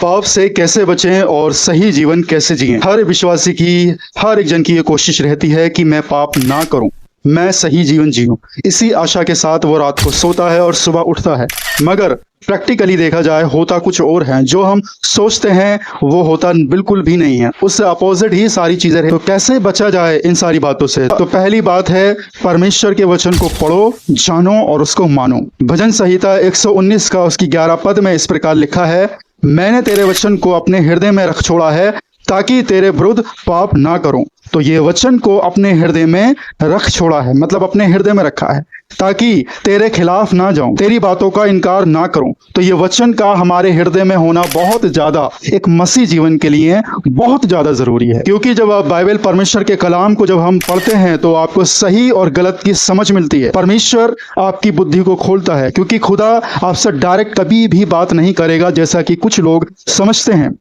पाप से कैसे बचें और सही जीवन कैसे जिएं। हर विश्वासी की, हर एक जन की ये कोशिश रहती है कि मैं पाप ना करूं, मैं सही जीवन जीऊं। इसी आशा के साथ वो रात को सोता है और सुबह उठता है। मगर प्रैक्टिकली देखा जाए होता कुछ और है। जो हम सोचते हैं वो होता बिल्कुल भी नहीं है, उससे अपोजिट ही सारी चीजें हैं। तो कैसे बचा जाए इन सारी बातों से? तो पहली बात है, परमेश्वर के वचन को पढ़ो, जानो और उसको मानो। भजन संहिता 119 का उसकी 11 पद में इस प्रकार लिखा है, मैंने तेरे वचन को अपने हृदय में रख छोड़ा है ताकि तेरे विरुद्ध पाप ना करूं। तो ये वचन को अपने हृदय में रख छोड़ा है, मतलब अपने हृदय में रखा है ताकि तेरे खिलाफ ना जाऊं, तेरी बातों का इनकार ना करूं। तो ये वचन का हमारे हृदय में होना बहुत ज्यादा एक मसीह जीवन के लिए बहुत ज्यादा जरूरी है। क्योंकि जब आप बाइबल, परमेश्वर के कलाम को जब हम पढ़ते हैं तो आपको सही और गलत की समझ मिलती है। परमेश्वर आपकी बुद्धि को खोलता है, क्योंकि खुदा आपसे डायरेक्ट कभी भी बात नहीं करेगा जैसा कि कुछ लोग समझते हैं।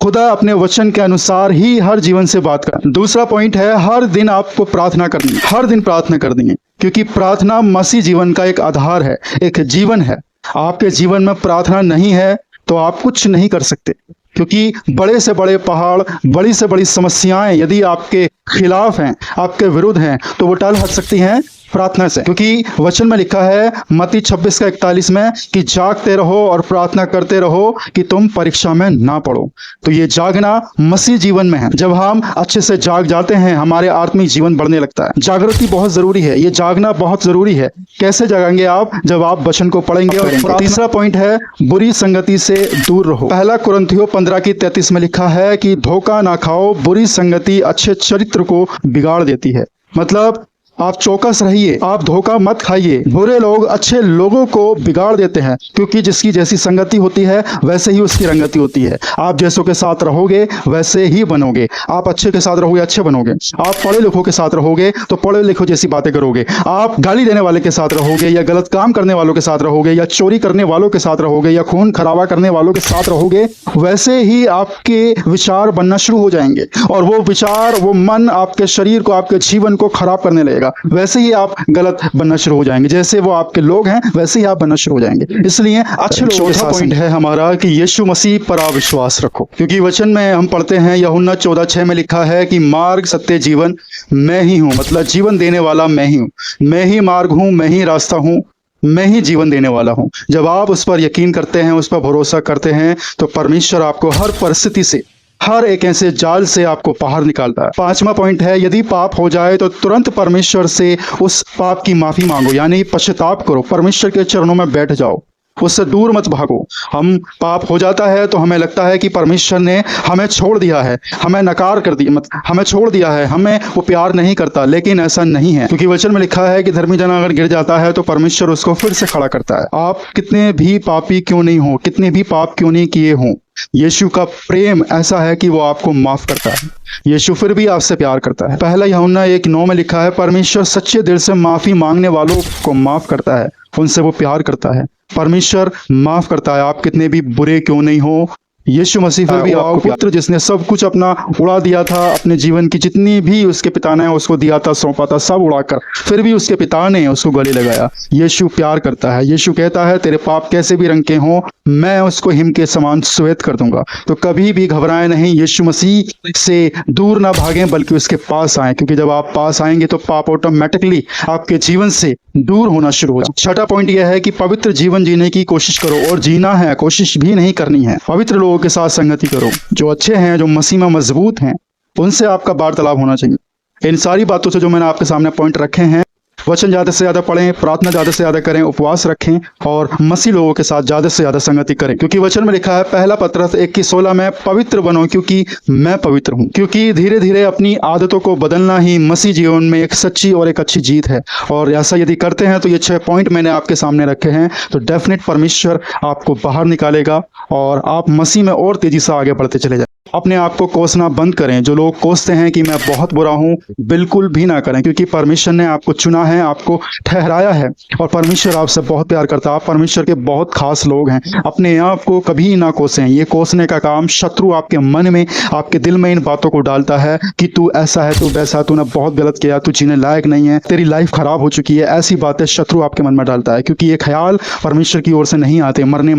खुदा अपने वचन के अनुसार ही हर जीवन से बात कर। दूसरा पॉइंट है, हर दिन आपको प्रार्थना करनी है, हर दिन प्रार्थना करनी है, क्योंकि प्रार्थना मसीह जीवन का एक आधार है, एक जीवन है। आपके जीवन में प्रार्थना नहीं है तो आप कुछ नहीं कर सकते, क्योंकि बड़े से बड़े पहाड़, बड़ी से बड़ी समस्याएं यदि आपके खिलाफ हैं, आपके विरुद्ध हैं, तो वो टल हट सकती हैं प्रार्थना से। क्योंकि वचन में लिखा है मत्ती 26:41 में कि जागते रहो और प्रार्थना करते रहो कि तुम परीक्षा में ना पड़ो। तो ये जागना मसीह जीवन में है। जब हम अच्छे से जाग जाते हैं, हमारे आत्मिक जीवन बढ़ने लगता है। जागृति बहुत जरूरी है, ये जागना बहुत जरूरी है। कैसे जागेंगे आप? जब आप वचन को पढ़ेंगे और तीसरा पॉइंट है, बुरी संगति से दूर रहो। पहला कुरिन्थियों 15:33 में लिखा है कि धोखा ना खाओ, बुरी संगति अच्छे चरित्र को बिगाड़ देती है। मतलब आप चौकस रहिए, आप धोखा मत खाइए। बुरे लोग अच्छे लोगों को बिगाड़ देते हैं, क्योंकि जिसकी जैसी संगति होती है वैसे ही उसकी रंगति होती है। आप जैसों के साथ रहोगे वैसे ही बनोगे। आप अच्छे के साथ रहोगे, अच्छे बनोगे। आप पढ़े लिखों के साथ रहोगे तो पढ़े लिखों जैसी बातें करोगे। आप गाली देने वाले के साथ रहोगे, या गलत काम करने वालों के साथ रहोगे, या चोरी करने वालों के साथ रहोगे, या खून खराबा करने वालों के साथ रहोगे, वैसे ही आपके विचार बनना शुरू हो जाएंगे। और वो विचार, वो मन आपके शरीर को, आपके जीवन को खराब करने लगेगा। वैसे ही आप गलत बनना शुरू हो जाएंगे। जैसे वो आपके लोग हैं वैसे ही आप बनना शुरू हो जाएंगे। इसलिए अच्छे लोगों के साथ। पॉइंट है हमारा कि यीशु मसीह पर आप विश्वास रखो, क्योंकि वचन में हम पढ़ते हैं, यूहन्ना 14:6 में लिखा है कि मार्ग, सत्य, जीवन मैं ही हूं। मतलब जीवन देने वाला मैं ही हूं। मैं ही मार्ग हूं, मैं ही रास्ता हूं, मैं ही जीवन देने वाला हूं। जब आप उस पर यकीन करते हैं, उस पर भरोसा करते हैं, तो परमेश्वर आपको हर परिस्थिति से, हर एक ऐसे जाल से आपको बाहर निकालता है। पांचवा पॉइंट है, यदि पाप हो जाए तो तुरंत परमेश्वर से उस पाप की माफी मांगो, यानी पश्चाताप करो। परमेश्वर के चरणों में बैठ जाओ, उससे दूर मत भागो। हम पाप हो जाता है तो हमें लगता है कि परमेश्वर ने हमें छोड़ दिया है, हमें नकार कर दिया, हमें छोड़ दिया है, हमें वो प्यार नहीं करता। लेकिन ऐसा नहीं है, क्योंकि वचन में लिखा है कि धर्मी जन अगर गिर जाता है तो परमेश्वर उसको फिर से खड़ा करता है। आप कितने भी पापी क्यों नहीं हो, कितने भी पाप क्यों नहीं किए हों, यीशु का प्रेम ऐसा है कि वो आपको माफ करता है। यीशु फिर भी आपसे प्यार करता है। पहला यूहन्ना 1:9 में लिखा है, परमेश्वर सच्चे दिल से माफी मांगने वालों को माफ करता है, उनसे वो प्यार करता है। परमेश्वर माफ करता है, आप कितने भी बुरे क्यों नहीं हो। यीशु मसीह फिर भी आपको पुत्र, जिसने सब कुछ अपना उड़ा दिया था, अपने जीवन की जितनी भी उसके पिता ने उसको दिया था, सौंपा था, सब उड़ाकर फिर भी उसके पिता ने उसको गले लगाया। यीशु प्यार करता है। यीशु कहता है, तेरे पाप कैसे भी रंग के हों, मैं उसको हिम के समान श्वेत कर दूंगा। तो कभी भी घबराएं नहीं, यीशु मसीह से दूर ना भागें, बल्कि उसके पास आएं, क्योंकि जब आप पास आएंगे तो पाप ऑटोमेटिकली आपके जीवन से दूर होना शुरू हो जाए। छठा पॉइंट यह है कि पवित्र जीवन जीने की कोशिश करो, और जीना है, कोशिश भी नहीं करनी है। पवित्र लोगों के साथ संगति करो, जो अच्छे हैं, जो मसीह में मजबूत हैं, उनसे आपका वार्तालाप होना चाहिए। इन सारी बातों से जो मैंने आपके सामने पॉइंट रखे हैं, वचन ज्यादा से ज्यादा पढ़ें, प्रार्थना ज्यादा से ज्यादा करें, उपवास रखें, और मसीह लोगों के साथ ज्यादा से ज्यादा संगति करें। क्योंकि वचन में लिखा है, पहला पत्रस 1:16 में, पवित्र बनो क्योंकि मैं पवित्र हूं। क्योंकि धीरे धीरे अपनी आदतों को बदलना ही मसीह जीवन में एक सच्ची और एक अच्छी जीत है। और ऐसा यदि करते हैं तो ये 6 पॉइंट मैंने आपके सामने रखे हैं, तो डेफिनेट परमेश्वर आपको बाहर निकालेगा और आप मसीह में और तेजी से आगे बढ़ते चले जाए। अपने आप को कोसना बंद करें। जो लोग कोसते हैं कि मैं बहुत बुरा हूं, बिल्कुल भी ना करें, क्योंकि परमेश्वर ने आपको चुना है, आपको ठहराया है और परमेश्वर आपसे बहुत प्यार करता है। आप परमेश्वर के बहुत खास लोग हैं। अपने आप को कभी ना कोसें। ये कोसने का काम शत्रु आपके मन में, आपके दिल में इन बातों को डालता है कि तू ऐसा है, तू वैसा, तूने बहुत गलत किया, तू जीने लायक नहीं है, तेरी लाइफ खराब हो चुकी है। ऐसी बातें शत्रु आपके मन में डालता है, क्योंकि ये ख्याल परमेश्वर की ओर से नहीं आते। मरने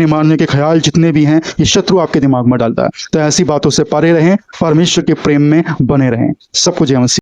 मारने के ख्याल जितने भी हैं, ये शत्रु आपके दिमाग में डालता है। तो ऐसी बातों से परे रहें, परमेश्वर के प्रेम में बने रहें। सबको जय मसीह।